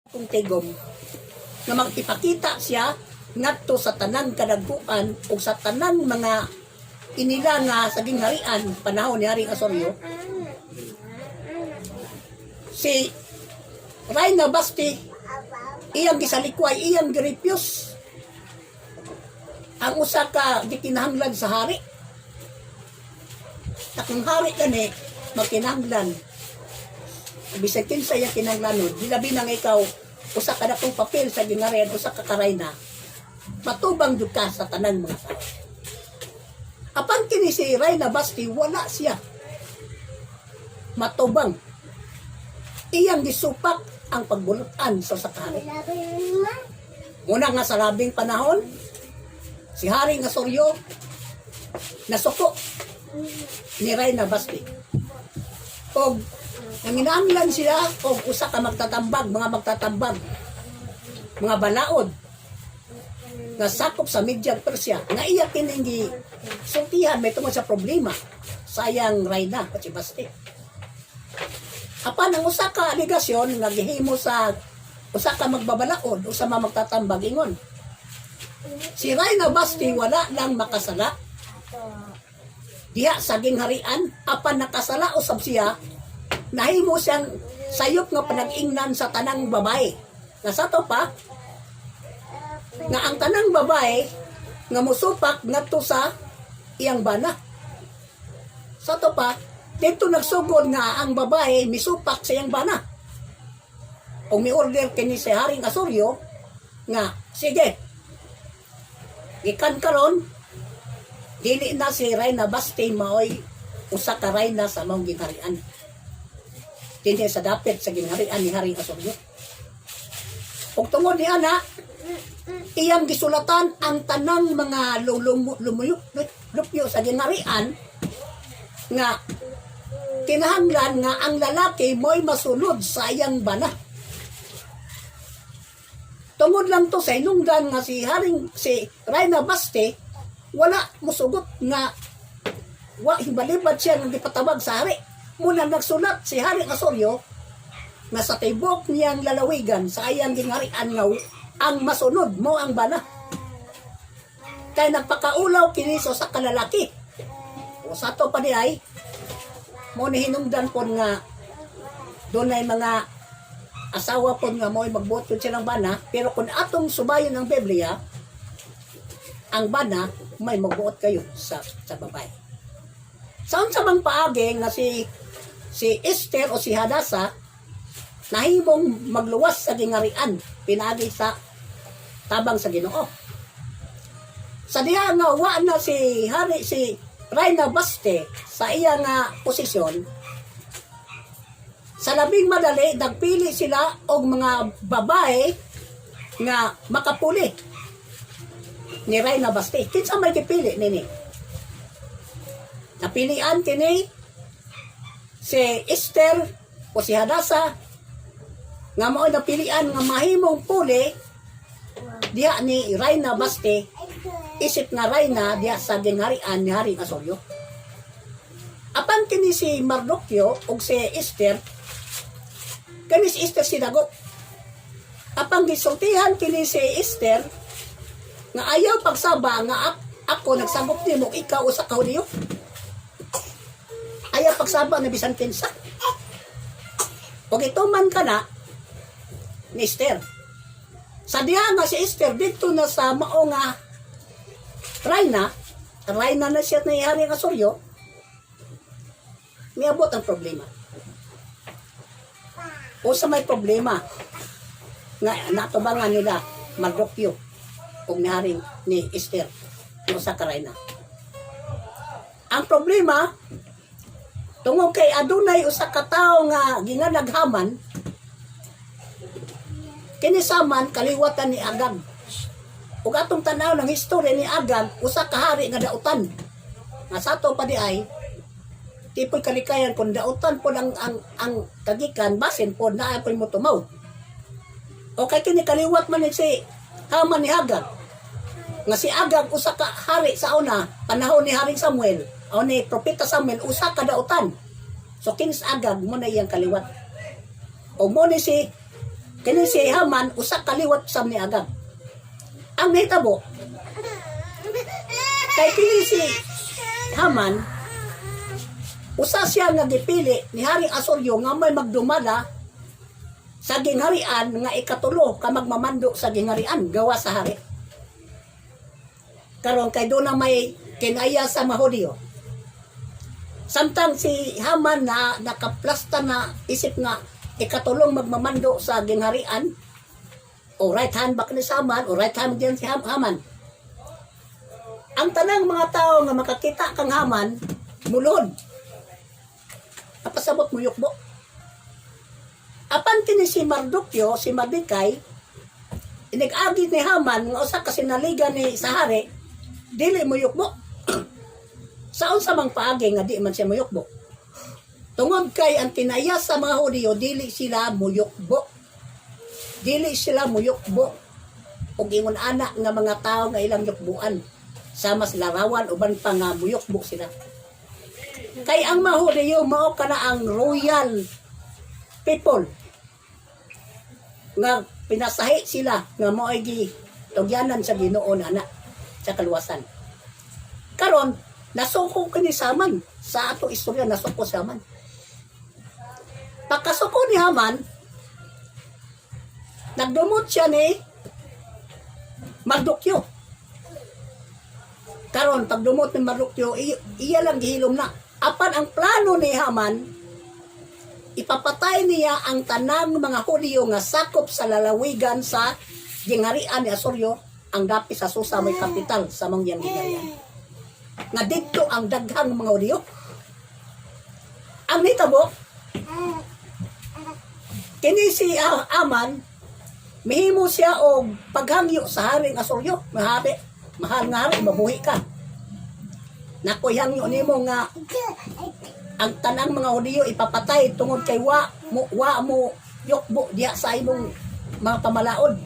kung tigom nga magipakita siya ngadto sa tanang kadagkuan o sa tanang mga inila nga sa gingharian panahon ni Haring Asoryo. Si Reyna Basti iyang gisalikway, iyang girepyos ang usa ka gikinahanglan sa hari. Takong hari gani magkinahanglan bisag kinsa iya kinahanglanon, dilabi nang ikaw usa ka dakong papel sa gingharian, usa ka karayna, matubang jud ka sa tanan mga tao. Apan kini si Reyna Basti wala siya matubang. Iyang gisupak ang pagbulutan sa sakari. Una nga sa labing panahon, si Haring Asoryo nasuko ni Reyna Basti. Og nanginahanglan sila og usa ka magtatambag, mga balaod nga sakop sa Medyang Persya nga iya kining sultihan may tungod sa problema sayang Reyna at si Basti. Apan ang usa ka aligasyon nga gihimo sa usa ka magbabalaod, usa ka magtatambag ingon si Reyna Basti wala lang makasala diha sa gingharian, apan nakasala usab siya nahimo siyang sayop nga panag-ingnan sa tanang babae. Nga sa to pa nga ang tanang babae nga musupak ngadto sa iyang bana. Sa to pa dito nagsugod nga ang babae misupak sa iyang bana. O mi-order kini si Haring Asoryo nga sige gikan karon dili na si Reyna Basti maoy usa ka reyna sa mong gingharian. Dili sa dapit sa gingharian ni Haring Asoryo. Ug tungod ni ana iyang gisulatan ang tanang mga lumupyo sa gingharian nga kinahanglan nga ang lalaki mo'y masunod sa iyang bana. Tungod lang to sa inungdan nga si Reyna Basti wala musugot nga wa hibalibad siya nga gipatabag sa hari. Muna nagsulat si Haring Asoryo nga sa tibok niyang lalawigan sa iyang gingharian nga ang masunod mo ang bana. Kaya nagpakaulaw kini sa kalalaki. O sa to pa di ay mo ni hinungdan po nga doon ay mga asawa po nga mo'y magbuot po silang bana, pero kung atong subayon ng Biblia, ang bana may magbuot kayo sa babae. Saan sa bang paagi nga si Esther o si Hadasa nahimong magluwas sa gingharian pinagi sa tabang sa Ginoo. Sa diha nga wa na si Reyna Basti sa iya nga posisyon, sa labing madali nagpili sila og mga babae nga makapuli ni Reyna Basti. Kinsa may gipili nini? Napilian kini si Esther o si Hadasa nga mao'y napilian nga mahimong puli diha ni Reyna Basti isip nga Reyna diha sa gingharian ni Haring Asoryo. Apan kini si Mardukyo o si Esther kini si Esther sinagot. Apang gisultihan kini si Esther nga ayaw pagsaba nga ako nagsagop nimo ikaw usa ka Hudiyo. Ayaw pagsaba na bisan kinsa. O gituman ka na ni Esther. Sa diha nga si Esther dito na sa mao nga Reyna na siya na Haring Asoryo, miabot ang problema. O sa may problema nga natubangan nila Mardukyo o ni Haring ni Esther o sa Reyna. Ang problema tungod kay adunay usa ka tawo nga ginganaghaman kini saman kaliwatan ni Agag. Ug atong tanaw ng history ni Agag usa ka hari nga dautan. Nga sato pa di ay tipoy kalikayan kun dautan po ang kagikan basin po naa po mo tumaw. O kay kini kaliwat man ni si Haman ni Agag. Nga si Agag usa ka hari sa una panahon ni Haring Samuel. O ni Propeta Samuel, usa ka dautan. So, kinis Agag mo na iyang kaliwat. O mo ni si Kini si Haman usa kaliwat sa ni Agag. Ang nahitabo kay kini si Haman usa siya nga gipili ni Haring Asoryo nga may magdumala sa gingharian nga ikatulo ka magmamando sa gingharian gawa sa hari. Karon kay doon na may kinaya sa Mahudyo. Samtang si Haman na nakaplasta na isip nga ikatulong magmamando sa gingharian, o right hand back ni Haman, o right hand din si Haman. Ang tanang mga tao nga makakita kang Haman, mulod. Napasabot mo yukbo. Apan kini si Mardukyo, si Mardikay, inag-agi ni Haman, nga usa kasi naliga ni sa hari, dili mo yukbo. Saon sa mang paagi nga di man siya muyukbo. Tungod kay ang tinaya sa mga Hudyo, dili sila muyukbo. Dili sila muyukbo. Og ingon anak nga mga tao nga ilang yukbuan. Sama sila rawan, uban pa nga muyukbo sila. Kay ang mga Hudyo, mao kana ang royal people. Nga pinasahi sila nga mao ay tugyanan sa Ginoo na sa kaluwasan. Karon nasuko kini Haman sa ato istorya, nasuko si Haman. Pagkasuko ni Haman, nagdumot siya ni Mardukyo. Karon pagdumot ni Mardukyo, iya lang gihilom na. Apan ang plano ni Haman, ipapatay niya ang tanang mga Hudyo nga sakop sa lalawigan sa gingharian ni Asoryo, ang dapi sa Susa may kapital sa mangyang gingharian. Nga dito ang daghang mga Hudyo. Ang nitabo, kini si Haman, mihimo siya og paghangyo sa Haring Asoryo. Mahal nga hari, mabuhi ka. Nakuyangyo nimo nga ang tanang mga Hudyo ipapatay tungod kay wa mo yukbo diya sa imong mga pamalaod.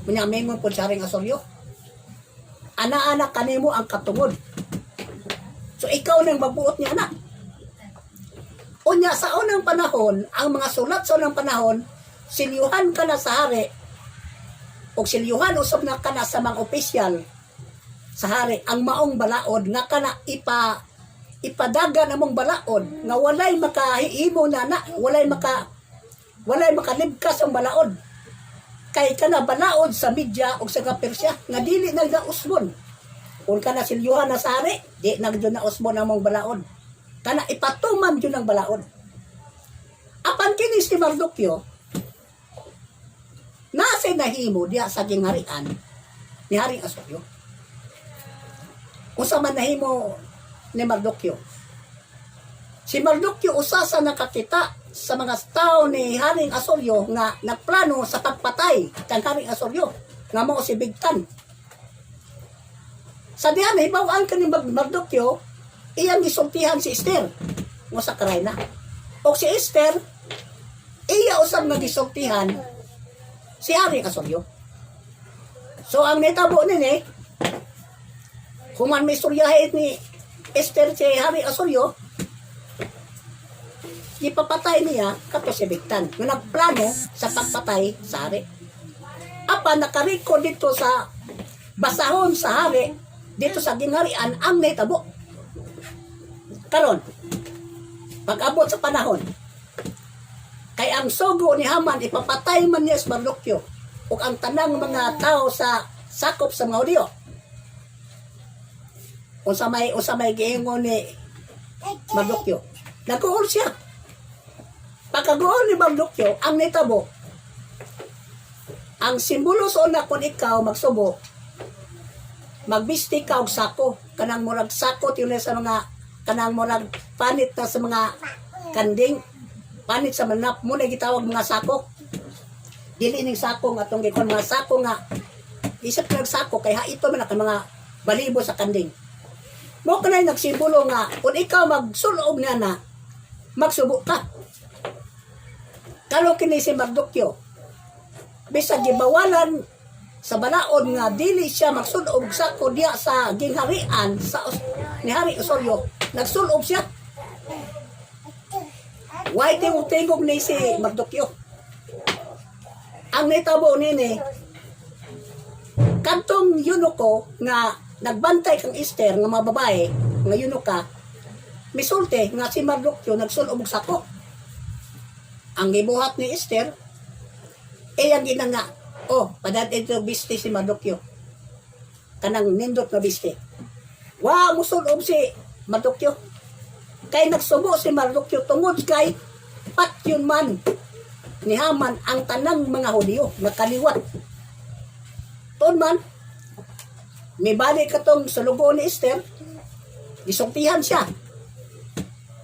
Munyamingon po sa Haring Asoryo. Ana-anak kanimo ang katungod. So ikaw nang magbuot niya anak. Unya sa unang panahon, ang mga sulat sa unang panahon, silyuhan ka na sa hari, o silyuhan usab na ka na sa mga opisyal sa hari, ang maong balaod, nga ka na ipadaga na mong balaod, nga walay makahimo na walay makalibkas ang balaod. Kay ka na balaod sa Media o sa Persya, nga dili nagdausbon. Kung ka na silyuhan na sa hari, di nagdyo na usbon ang mong balaod. Kana ipatuman yun ang balaod. Apan kini si Mardukyo, nasa nahimo diya sa gingharian ni Haring Asoryo. Kung sa man nahimo ni Mardukyo. Si Mardukyo usa sa nakakita sa mga tao ni Haring Asoryo nga nagplano sa pagpatay kang Haring Asoryo nga mao si Bigtan. Sa diyan hibaw-an ka ni Mardukyo, iyang gisultihan si Esther mo sa Karayna. O si Esther, iya usab nga gisultihan si Haring Asoryo. So ang netabo nini, kung man may istoryahin ni Esther si Haring Asoryo, ipapatay niya kato si Bigtan nga nagplano sa pagpatay sa hari. Apa nakariko dito sa basahon sa hari, dito sa gingharian ang netabo. Karon, pag-abot sa panahon, kay ang sugo ni Haman ipapatay man niya sa Mardukyo ug ang tanang mga tao sa sakop sa mga Hudyo. Unsa may giingon ni Mardukyo, nagkuhol siya. Pagkaguhol ni Mardukyo, ang nitabo, ang simbolo sa una kung ikaw magsubo, magbisti ka og sako, kanang murag sako tiyo sa mga kanang murag panit na sa mga kanding, panit sa manap mo na gitawag mga sako. Dili ning sako nga atong gikon mga sako nga isip nag sako kay haito man ka mga balibo sa kanding. Mo kanay nagsimbolo nga kung ikaw magsulob nga na magsubo ka. Kalo kini si Mardukyo, bisag gibawalan sa balaod nga dili siya magsulob sako diya sa gingharian sa ni Haring Asoryo, nagsulob siya. Why tingog ni si Mardukyo? Ang nitabo nini, kantong Eunuko nga nagbantay kang Esther nga mga babae, nga Eunuka, misulti nga si Mardoqueo nagsulob og sako. Ang gibuhat ni Esther, ang ginanga, padad ito biste si Mardoqueo. Kanang nindot na biste. Musulob si Mardoqueo. Kay nagsubo si Mardoqueo tungod kay patyon man ni Haman ang tanang mga Hudyo nakaliwat. Tuon man, may balik katong sulugo ni Esther, gisultihan siya.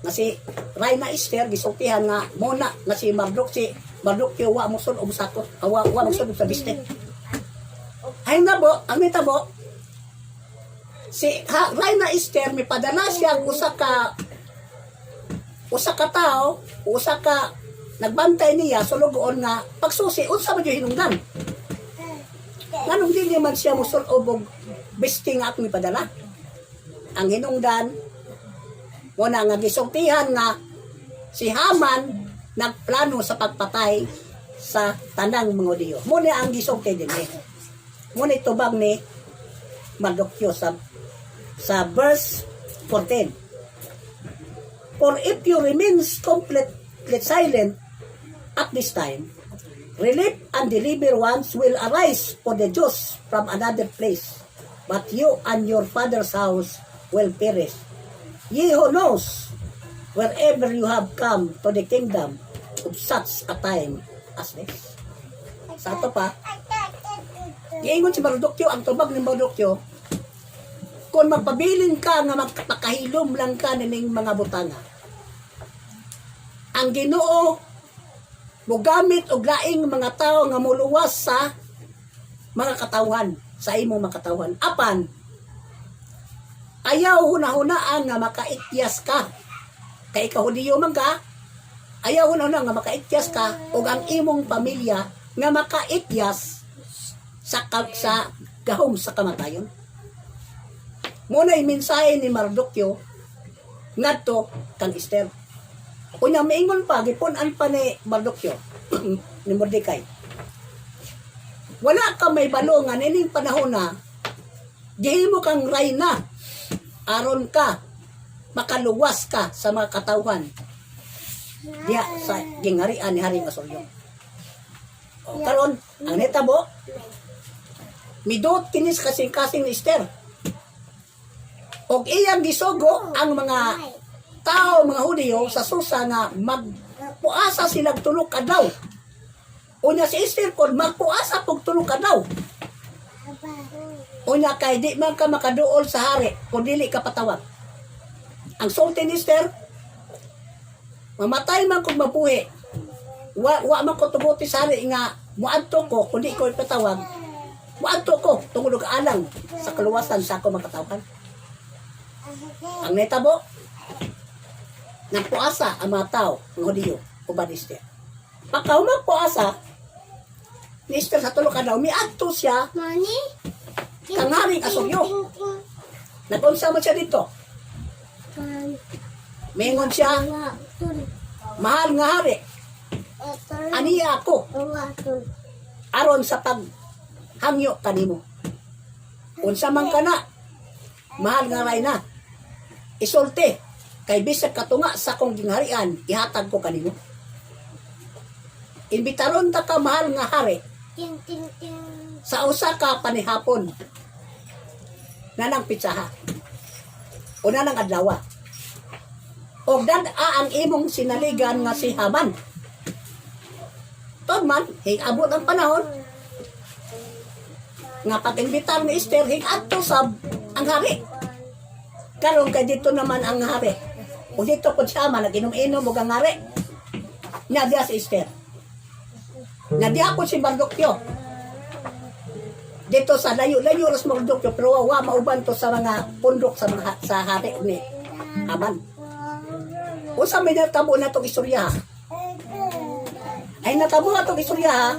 Na si Reina Esther, gisultihan nga muna na si Mardoqueo wa musul og sakot, wa musul sa biste. Ay nabo, ang nitabo, si Reina Esther may padala siya usa ka tao, usa ka nagbantay niya sulugoon nga pagsusi unsa man yung hinungdan. Nganong dili man siya musul-ob og biste nga akong ipadala. Ang hinungdan muna nga gisultihan nga si Haman nagplano sa pagpatay sa tanang mga Hudyo. Muna ang gisulti din muna itubag ni Mardoqueo sa verse 14. For if you remain completely silent at this time, relief and deliverance will arise for the Jews from another place, but you and your father's house will perish. Ye who knows, wherever you have come to the kingdom of such a time as this. Sa ato pa, giingon si Mardoqueo, ang tubag ni Mardoqueo, kung magpabilin ka nga magpakahilom lang ka nining mga butanga, ang Ginoo mogamit og laing mga tao nga muluwas sa mga katawan, sa imong mga katawan. Apan ayaw hunahunaan nga makaityas ka. Kay ikaw Hudyo man ka, ayaw hunahuna nga makaityas ka ug ang imong pamilya nga makaityas sa gahom sa kamatayon. Muna'y mensahe ni Mardoqueo ngadto kang Esther. Unya maingon pa gipunan pa ni Mardoqueo ni Mordecai. Wala ka may balo nga nining panahon na gihimo kang reyna aron ka makaluwas ka sa mga katawhan diya sa gingarian ni Haring Asuryo. Karon ang netabo midot kinis kasing-kasing ni Esther. Og iyang gisugo ang mga tao, mga Hudyo sa Susa nga magpuasa sila tulog adlaw. Unya si Esther kon magpuasa pug tulog adlaw. Unya kay di man ka makaduol sa hari kung dili ka patawag. Ang sulti ni Esther, mamatay man kung mabuhi. Wa man ko tubuti sa hari nga muadto ko kung di ko ipatawag. Muadto ko tungod og alang sa kaluwasan sa ako makatawagan. Ang netabo, nagpuasa ang mga tao, ang Hudyo, uban ni Esther. Pagka magpuasa, ni Esther sa tulog adlaw, miadto siya kang Haring Asuryo. Nag-unsa man siya dito. Mingon siya, mahal nga hari, aniya ako, aron sa paghangyo kanimo. Unsa man kana, mahal nga reyna, isulti, kay bisag katunga sa kong gingharian, ihatag ko kanimo. Imbitaron ta ka mahal nga hari sa usa ka panihapon na nang pitsaha o na nang adlawa. O dad-a ang imong sinaligan nga si Haman. Tod man, hing-abot ang panahon nga pag-imbitar ni Esther, hing-adto sab ang hari. Karon kay dito naman ang hari. O dito po siya man, nag-inom-inom o ang hari. Nadiya si Esther. Nadiya po si Mardoqueo. Dito sa layo-layo ras Mardoqueo, pero wa mauban to sa mga pundok sa hari ni Haman. O sa may natabo na itong istorya. Ay natabo na itong istorya.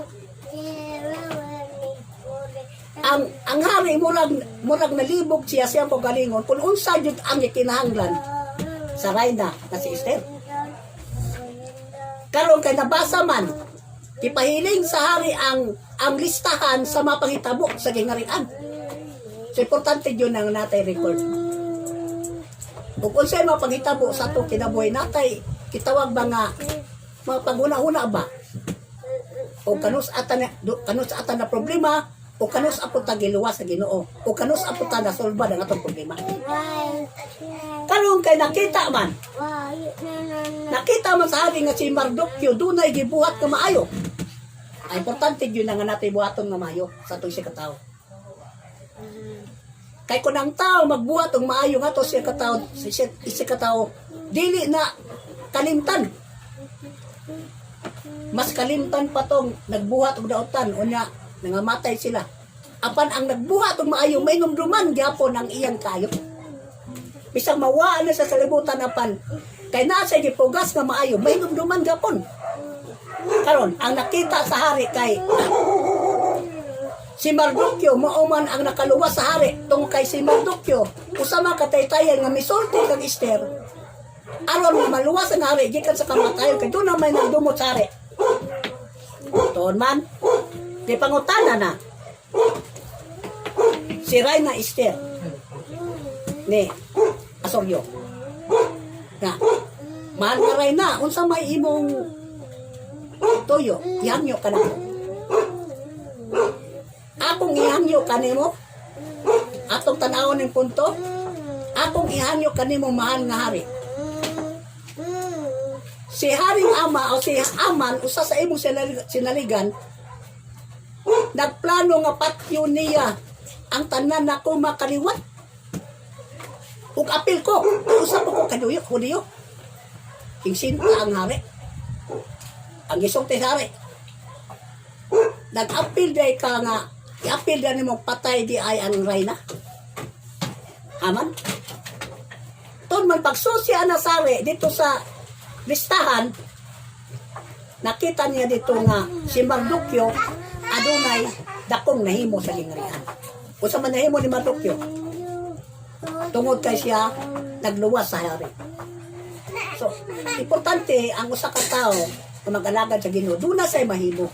Ang hari murag nalibog siya siyang pagalingon kung unsa jud ang ikinahanglan sa reyna na si Esther. Karon kay nabasa man Ipahiling sa hari ang listahan sa mapangitabo sa gingarian. So, importante yun ang natay record. Kung unsay mapangitabo sa itong kinabuhi natay, kitawag ba nga mga paguna-una ba? O kanus atan na problema, o kanus apot ta giluwas sa Ginoo, o kanus apot ta nasolba ang atong problema. Karon kay nakita man sa hari nga si Mardukyo dunay gibuhat nga maayo. Ay importante yun nga natin buhaton nga maayo sa itong siya katao. Kay kung ang tao magbuhat og maayo nga to siya katao dili na kalimtan. Mas kalimtan pa tong nagbuhat og daotan unya nangamatay sila. Apan ang nagbuhat og maayo may numduman gyapon ang iyang kayo. Bisang mawaan na sa kalibutan apan kay naa sa gipugas nga maayo may numduman gyapon. Karon ang nakita sa hari kay si Mardukyo mao man ang nakaluwas sa hari tungod kay si Mardukyo usama kataytayan nga misulti kag Esther aron maluwas ang hari gikan sa kamatayon kay doon na may nagdumot sa hari. Tuon man di pangutana na si Reyna Esther ni Asoryo nga mahal nga Reyna unsa may imong tuyo ihangyo ka na akong ihangyo kanimo atong tan-awon ning punto akong ihangyo kanimo mahal nga hari si haring ama o si Aman usa sa imong sinaligan nagplano nga patyo niya ang tanan nako makaliwat ug apil ko usa ko kaduyo hudiyo ingsinta ang hari ang gisulti sa hari nag-apil day ka nga i-apil na mo patay di ay ang Reyna Aman ton man pagsusi ana sari dito sa listahan nakita niya dito nga si Mardukyo adunay dakong nahimo sa gingarian usa man nahimo ni Mardukyo tungod kay siya nagluwas sa hari. So importante ang usa ka tawo nga mag-alagad sa Ginoo duna say mahimo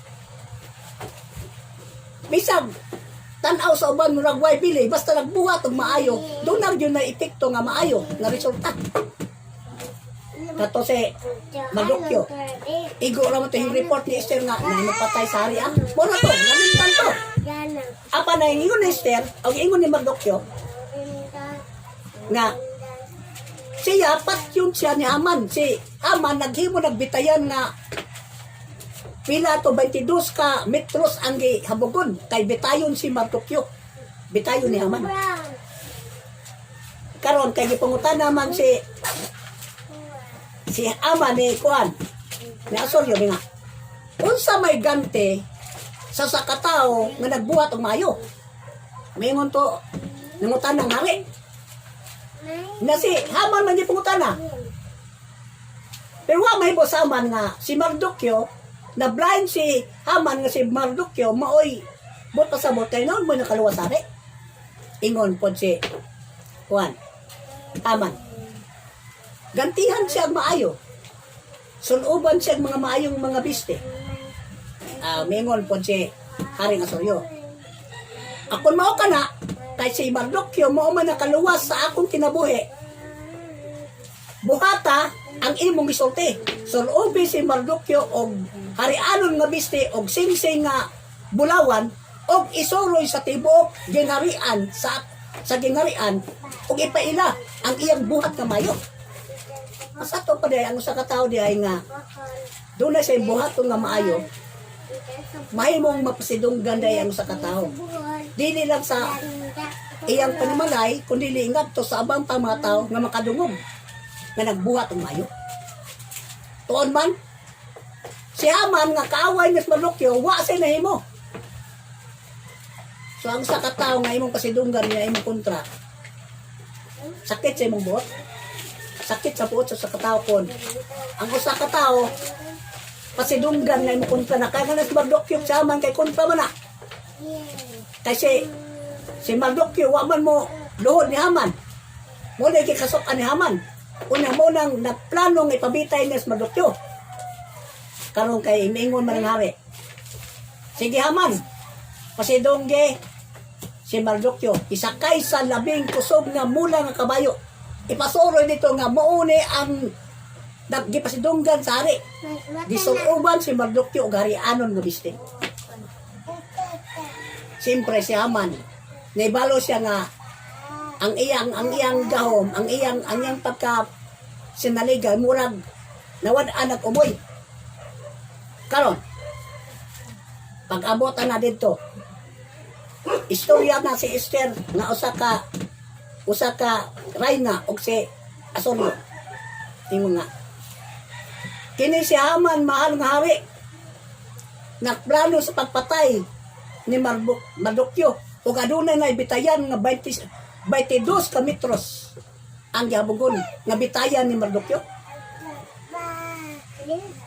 bisag tan-aw sa uban murag way bili basta nagbuhat og maayo doon na yun na epekto nga maayo nga resulta kato si Mardukyo igo ra mo to yung report ni Esther nga na napatay sa hari mo na to namintan to apa na yung ingon ni Esther o ingon ni Mardukyo nga siya patyon siya ni Aman si Aman naghimo nagbitayan nga pila to 22 ka metros ang gihabugon kay bitayon si Mardukyo bitayon ni Haman karon kay gipangutan naman si Aman ni kuan ni Asoryo nga unsa may gante sa sakatao nga nagbuhat og maayo mingon to nangutan ng hari na si Haman man gipangutan na pero wa may sa Haman nga si Mardukyo na blind si Haman nga si Mardukyo maoy bot pa sa bot kay noon mo nakaluwas ari ingon pod si Juan Haman gantihan siya maayo sunuban siya mga maayong mga biste mingon pod si Haring Asoryo akon mao kana kay si Mardukyo mao man nakaluwas sa akong kinabuhi buhata ang imong gisulti sunubi si Mardukyo og harianon nga biste og singsing nga bulawan og isuroy sa tibuok gingharian sa gingharian og ipaila ang iyang buhat nga mayo. Masato pa day ang usa ka tawo di ay nga dunay say buhaton nga maayo mahimong mapasidunggan day ang usa ka tawo. Dili lang sa iyang panimalay kundi ngadto sa abang pang mga tawo nga makadungog nga nagbuhat og maayo. Tuon man si Haman nga kaaway ni Mardukyo wa say nahimo. So ang sa katao nga imong pasidunggan niya imong kontra. Sakit sa imong buot. Sakit sa puot sa katao kon. Ang usa ka tawo pasidunggan nga imong kontra na kay si Mardukyo si Haman kay kontra man na. Kasi si Mardukyo wa man mo luhod ni Haman. Mo na kikasok ni Haman. Una mo nang nagplano nga ipabitay ni Mardukyo. Karon kay mingon man ng hari Sige Haman, pasidongge si Mardukyo, isakay sa labing kusog nga mula nga kabayo. Ipasuroy dito nga mauni ang naggipasidunggan sa hari. Disuluban si Mardukyo ug harianon nga biste. Siyempre si Haman, naibalo siya nga ang iyang gahom, ang iyang pagka sinaligay murag nawad anak umoy. Karon pag-abot na dito, istorya na si Esther nga usa ka Reyna og si Asolyo. Tingog nga. Kini si Haman mahal nga hari. Nagplano sa pagpatay ni Mardukyo ug adunay na bitayan nga 22 ka metros ang gihabugon nga bitayan ni Mardukyo.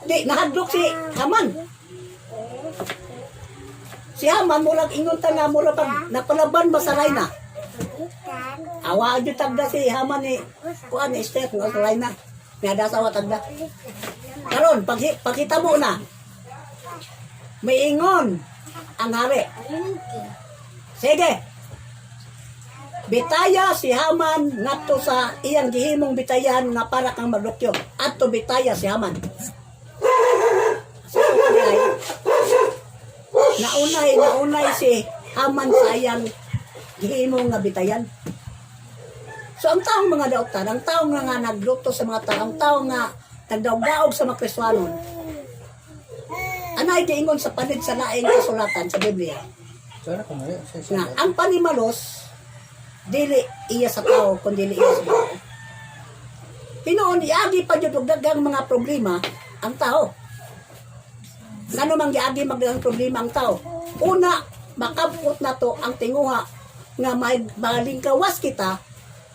Di nahadlok si Haman. Si Haman murag ingon ta nga mura pag napalaban ba sa Reyna. Awa jud tagda si Haman ni kuan ni Esther nga sa Reyna. Nga dasawa tagda. Karon pagkita mo na. May ingon ang hari. Sige. Bitaya si Haman ngadto sa iyang gihimong bitayan nga para kang Mardukyo. Adto bitaya si Haman. So, naunay si Haman sa iyang gihimong nga bitayan. So ang taong mga daoktan, ang taong nga nagluto sa mga tao, ang taong nga nagdaog-daog sa mga Kristiyanon, anay giingon sa panid sa laing kasulatan sa Biblia. Nga ang panimalos dili iya sa tao kundi dili iya sa tao. Hinoon iagi pa jud og daghang mga problema ang tao. Ngano man giagi magdaghang problema ang tao? Una, makabot na to ang tinguha nga malingkawas kita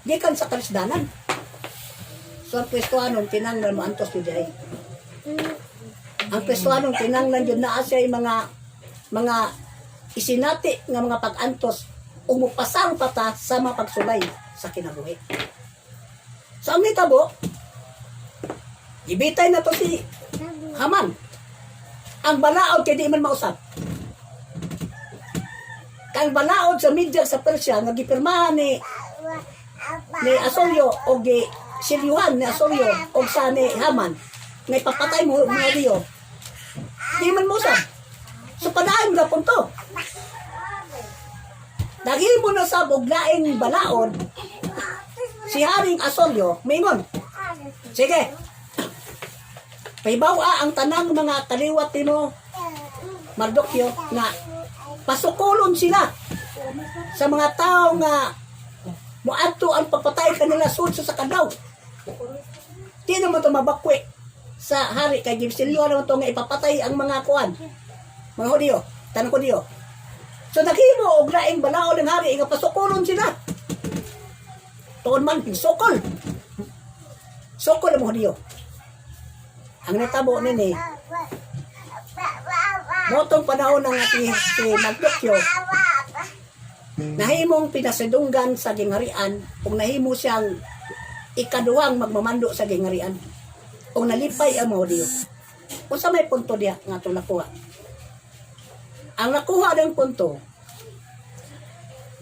gikan sa karisdanan. So ang Kristohanon kinanglan mo antos jud ay. Ang Kristohanon kinanglan jud naa siya mga isinati nga mga pag-antos ug mopasang pata sa mga pagsulay sa kinabuhi. So ang nitabo, ibitay na to si Haman. Ang balaod kay di man mausap. Kang balaod sa media sa Persia nga gipirmahan ni Asolyo o silyuhan ni Asolyo o sa ni Haman nga ipapatay mo mga diyo. Di man mausap. So padaan mo na punto. Dahil mo na sa buglaing balaod, si Haring Asolyo, mingon. Sige. Paibawa ang tanang mga kaliwat mo, Mardukyo, nga pasukulon sila sa mga tao nga muadto ang pagpatay kanila sudso sa kadaw. Di naman ito mabakwi sa hari kay Gibsilyo naman ito nga ipapatay ang mga kuan. Mga Hudiyo, tanong ko diyo. So naghimo og laing balao ng hari nga pasukulon sila. Tuon man sukol. Sukol ang Hudiyo. Ang natabo nini, motong panahon ng si Mardukyo, nahimong pinasidunggan sa gingarian, kung nahimo siyang ikaduhang magmamando sa gingarian, kung nalipay ang mga Hudiyo. Kung sa may punto diya, nga itong nakuha. Ang nakuha ng punto,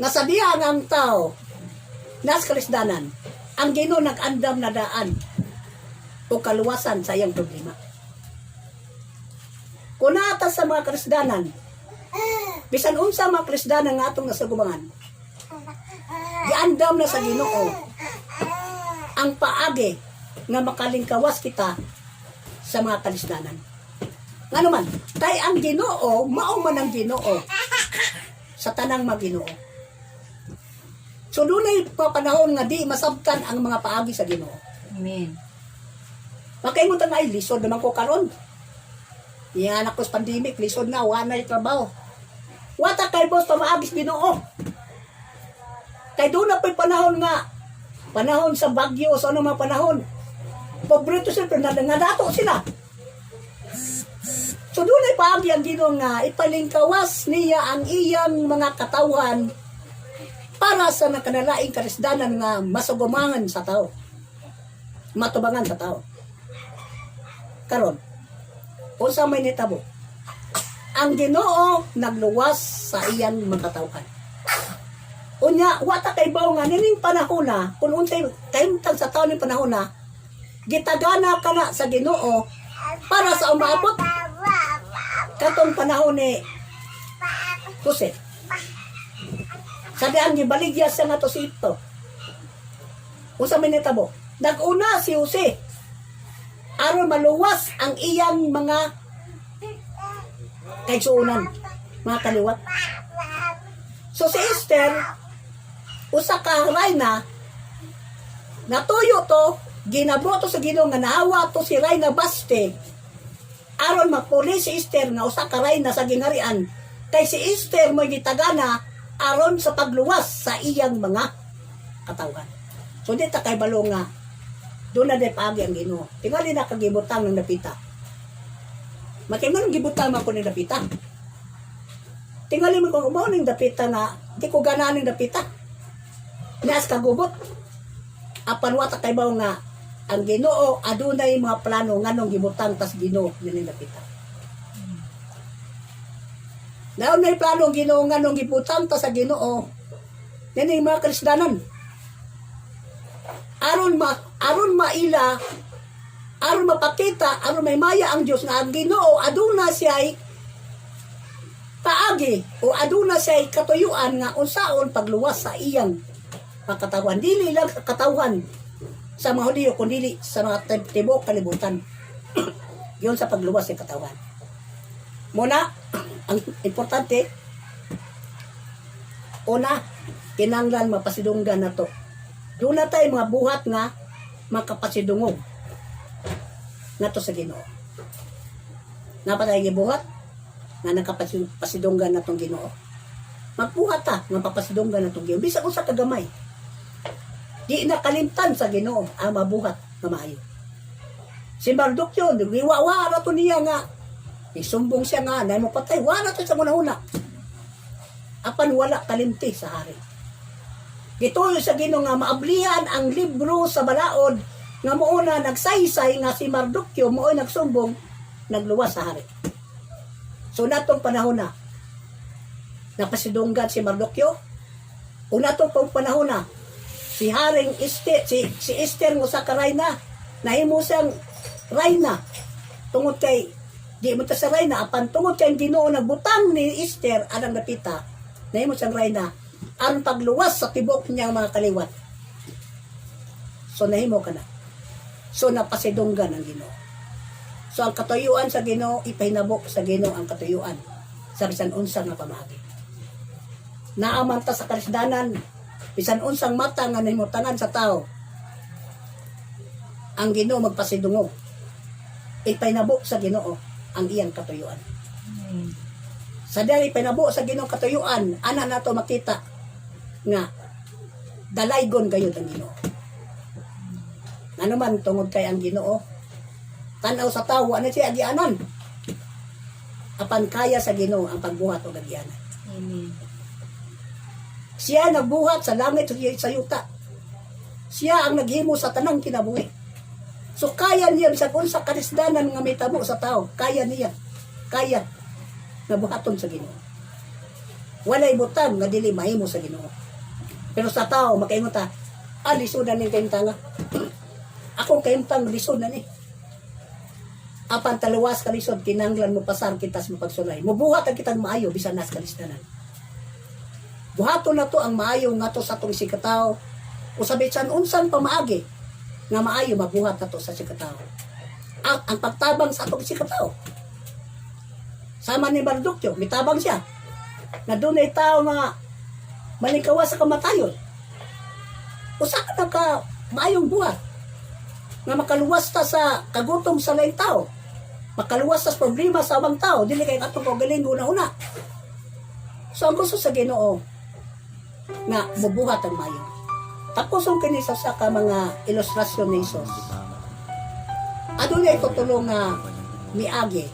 nasabihan ang tao, nas karisdanan, ang Ginoo nag-andam na daan, o kaluwasan sa iyang problema. Kunata sa mga Kristiyanan, bisan unsa mga Kristiyanan nga atong nasugubangan, giandam na sa Ginoo ang paagi nga makalingkawas kita sa mga Kristiyanan. Ngano man, kay ang Ginoo mao man ang Ginoo sa tanang maginoo. So dunay panahon nga di masabtan ang mga paagi sa Ginoo. Amen. Makaingon ta nga ay lisod naman ko karon. Yan ako sa pandemic, lisod na, wanay trabaho. Wata kay boss pamaagis Ginoo. Kay doon na po'y panahon sa bagyo, sa ano mga panahon. Paborito sila, nga dato sila. So doon ay paagi ang Ginoo nga, ipalingkawas niya ang iyang mga katawan para sa nakanalaing karisdanan nga masugumangan sa tao. Matubangan sa tao. Karon, unsa may nitabo? ang Ginoo nagluwas sa iyang mga katawan. Unya, wata kay baw nga nining panahon na, kung unsay kahimtang sa taon ning panahon na, gitagana ka na sa Ginoo para sa umaabot katong panahon ni Jose. Sa diang gibaligya siya nga to sito. Usa man nitabo. Nag-una si Jose aron maluwas ang iyang mga kaigsuonan, mga kaliwat. So si Esther, usa ka rayna, natuyo to, ginaboto sa Ginoo nga naawa to si Rayna Baste, aron mapuli si Esther nga usa ka rayna sa gingharian, kay si Esther mo'y gitagana aron sa pagluwas sa iyang mga katawan. So di ta kay balo nga doon na pagi ang Ginoo. Tingali na kagibutang ng dapita. Makiman gibutang ako ng dapita. Tingali mo kung umaw ng dapita na di ko ganahan ng dapita. Naas kagubot. Apan wata kay baw nga ang Ginoo adunay mga plano nganong gibutang tas Ginoo ning dapita. Daw may plano ang Ginoo nganong gibutang tas sa Ginoo. Ning mga Kristiyanan. Aron maila, aron mapakita, aron may maya ang Dios nga ang Ginoo aduna siya'y paagi o aduna siya'y katuyuan nga unsaon pagluwas sa iyang pagkatawan. Dili lang katawan sa mga Hudiyo kundi sa mga tibok kalibutan. Yun sa pagluwas sa katawan. Muna, ang importante, una, kinanglan mapasidunggan na to. Doon na tayo mga buhat nga makapasidungog na to sa Ginoo. Napatay gibuhat nga nakapasidunggan na tong Ginoo. Magbuhat ta nga papasidunggan na tong Ginoo. Bisag usa ka gamay. Di nakalimtan sa Ginoo ang mabuhat nga maayo. Si Mardukyo, niwawa ra to niya nga isumbong siya nga na mo patay, wala to sa una-una. Apan wala kalimti sa hari. Gituyo sa Ginoo nga maablihan ang libro sa balaod nga mouna nagsaysay nga si Mardukyo mooy nagsumbong nagluwas sa hari. So natong panahon na napasidunggan si Mardukyo. O natong panahon na si Haring Esther, si Esther mo sa karayna nahimo siyang rayna tungod kay di mo ta sa rayna apan tungod kay Ginoo nagbutang ni Esther anang dapita nahimo siyang rayna ang pagluwas sa tibok niyang mga kaliwat. So nahimo ka na. So napasidunggan ang Ginoo. So ang katuyuan sa Ginoo ipahinabok sa Ginoo ang katuyuan sa bisan unsa nga pamaagi. Naamanta sa karisdanan bisan unsang mata nga nahimutangan sa tao. Ang Ginoo magpasidungog. Ipahinabok sa Ginoo ang iyang katuyuan. Sa dali ipahinabok sa Ginoo katuyuan, ana nato makita nga dalaygon kayo ang Ginoo. Ano man tungod kay ang Ginoo tanaw sa tawo ano siya agianan. Apan kaya sa Ginoo ang pagbuhat og agianan. Amen. Siya nagbuhat sa langit sa yuta. Siya ang naghimo sa tanang kinabuhi. So kaya niya sa kung sa karisdanan nga may tabo sa tao, kaya niya. Kaya nabuhaton sa Ginoo. Walay butang nga dili mahimo sa Ginoo. Pero sa tao, makaingot ta, lisudan ni kaimtanga. Akong kaimtang lisod na ni. Apan taluwas ka lisod, kinanglan mo pasar kitas mo pagsulay. Mubuhat ang kitang maayo, bisan nas kalistanan. Buhato na to ang maayo nga to sa itong sikataw. O sabitan unsan pamaagi, nga maayo mabuhat na to sa sikataw. Ang pagtabang sa itong sikataw. Sama ni Mardukyo, mitabang siya. Na doon ay tao nga malikawa sa kamatayon. Usa ka na ka maayong buhat nga makaluwas ta sa kagutom sa laing tao. Makaluwas ta sa problema sa abang tao. Dili kay atong kaugaling una-una. So ang gusto sa Ginoo nga mubuhat ang mayo. Tapos ang kinisa sa ka mga ilustrasyon ni Jesus. Adunay tutulong nga miagi.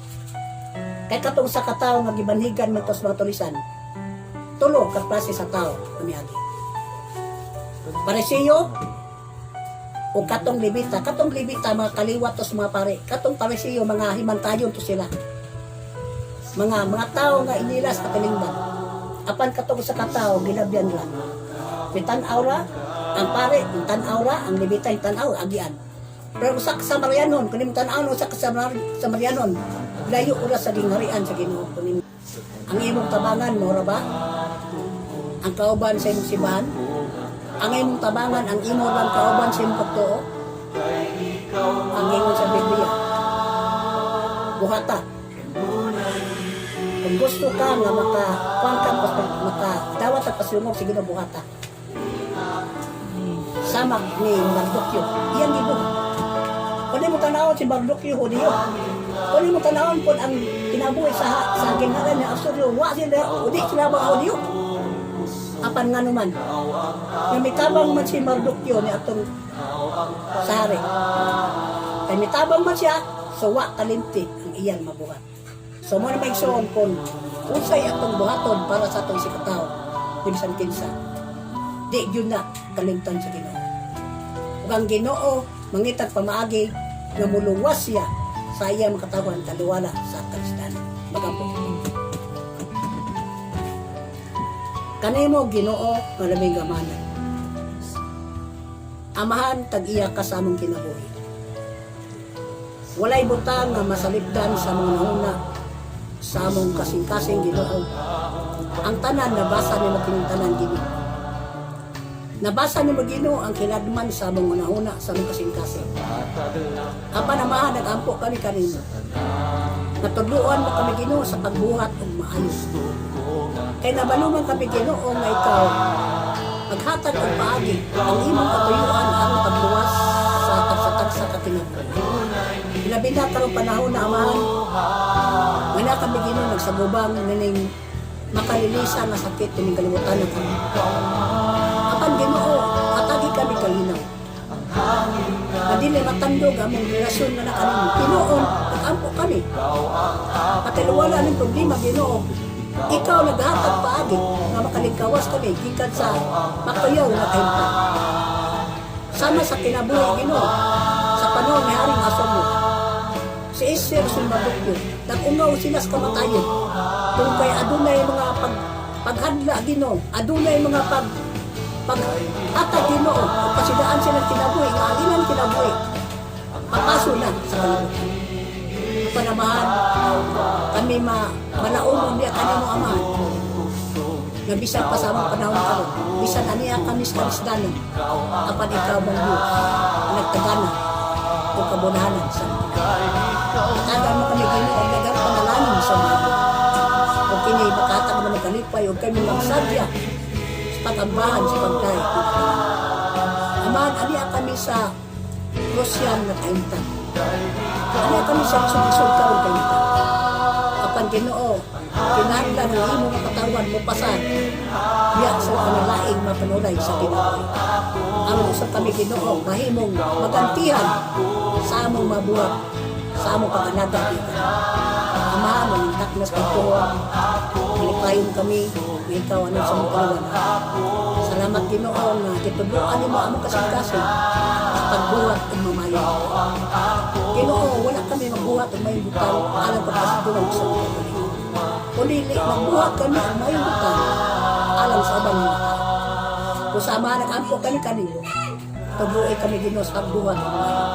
Kay katong sa katao nga gibanhigan man tos mga tulisan. Tulo ka klase sa tao kumiyagi. Parisiyo o katong libita mga kaliwat tos mga pare. Katong parisiyo mga himantayon to sila. mga tao nga inilas katilingban. Apan katong sa katao gilabyan lang. Pitan aura ang pare, tan aura ang libitay tan aura agian. Pero sa Samarianon kunim tan aura sa Samarianon layo ura sa gingharian sa Ginoo kunim. Ang imong tabangan mo ra ba? Ang kauban sa imong simbahan? Ang imong tabangan ang imo lang kauban sa imong pagtuo? Ang ingon sa Biblia. Buhata. Kung gusto ka nga makadawat at pasulong, sige na buhata. Sama ni Mardukyo. Iyan gibuhat. Kung mo tanawon si Mardukyo, Hudiyo. Kung mo tanawon po ang kinabuhi sa ginharan ni Asuryo, wa sila, udi sila ba Hudiyo? Apan nga naman. Namitabang man si Mardukyo ni atong sahari. Kaya mitabang man siya, so wa kalimti ang iyan mabuhat. So mo na maigsoon kung usay atong buhaton para sa atong sikataw, bisan kinsa. Di yun na kalimtan sa Ginoo. Ug ang Ginoo mangitag pamaagi nga muluwas siya sa iyang katawan kaluwala sa kalistanan. Magampo. Kanimo Ginoo nga labing gamanan. Amahan tag-iya ka sa among kinabuhi. Walay butang nga masalipdan sa mga nahuna sa among kasing-kasing Ginoo. Ang tanan nabasa ni makining Ginoo. Nabasa ni Ginoo ang kinadman sa among nahuna sa among kasing-kasing. Apan amahan nagampo kami kanimo. Natudluan mo kami Ginoo sa pagbuhat ug maayo. Kay nabaluman kami Ginoo nga ikaw maghatag og paagi ang imong katuyuan aron pagluwas sa tagsa-tagsa ka kinabuhi. Labi na karong panahon na amahan, wala kami Ginoo nagsagubang nining makalilisa nga sakit ning kalibutan na kami. Apan Ginoo, atagi kami kalinaw. Madili matandog among relasyon na kanimo. Pinoon, nag-ampo kami. Patiluwala ng problema Ginoo. Ikaw naghatag paagi nga makalingkawas kami gikan sa makayaw na kahimta. Sama sa kinabuhi Ginoo sa panahon ni Haring Asuryo. Si Esther Mardukyo, nag-ungaw sila sa kamatayon. Kung kay adunay mga paghadla Ginoo, adunay mga paghatag Ginoo, pasidaan sila kinabuhi, nga aginan kinabuhi. Papaso na sa kalibutan. Panamahan, kami malaumon niya kanimo amahan. Nga bisan pa sa among panahon karon, bisan aniya kami sa kalisdanon, apan ikaw mong Diyos, nagtagana o kabunahanan sa tagan mo kami Ginoo ang dagang panalangin sa mga o kini makatag mo nagkalipay o kami magsadya sa pagambahan sa pagdayo. Amahan, aniya kami sa Rosyan na kaintan. Aniya kami sa isog karon kaintan. Apan Ginoo, kinahanglan ng imong katawan mo pasan biya sa kanalaing mapanulay sa kinabuhi. Ang usap kami Ginoo, mahimong magantihan sa among mabuhat, sa among pag-anaga kita. Ama, manintak na sa pagtuwa, nilipayon kami, ikaw ano sa mong kaluwan. Salamat Ginoo nga gitubuan mo among kasing-kasing sa pagbuhat at mamayo. Ginoo, wala kami magbuhat at may butang alang pagkasitulong sa mga kaluwan. Kulili, magbuhat kami at may butang alang sa abang mga tao. Kung sa ama nag-ampo kami kanino, tubuhay kami Ginoo sa pagbuhat at maayo.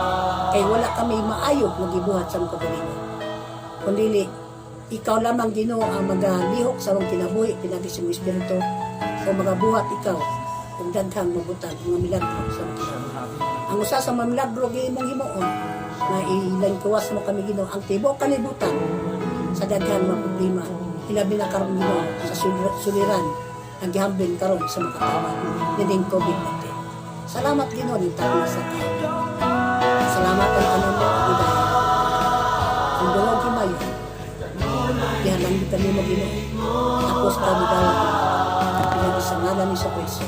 Kaya wala kami maayo magibuhat sa mga kaluwan. Kulili, ikaw lamang Ginoo ang magalihok sa mong kinabuhi, pinagis mong Espiritu, o magabuhat ikaw, kung daghang mabutan, mga milagro sa mga kinabuhi. Ang usa sa mga milagro mong himuon, na ilangkuwas mo kami Ginoo, ang tibok kalibutan sa daghang mga problema, hilabi na karon Ginoo sa suliran, ang gihambin karon sa mga katawan, nining COVID-19. Salamat Ginoo, nintag na sa kayo. Salamat ang kanang mo, Hidayah. Ang dungog himayo, kaya lang di kami mag-ino. Tapos kami daw, pinag-isangalan ni sa Kristo.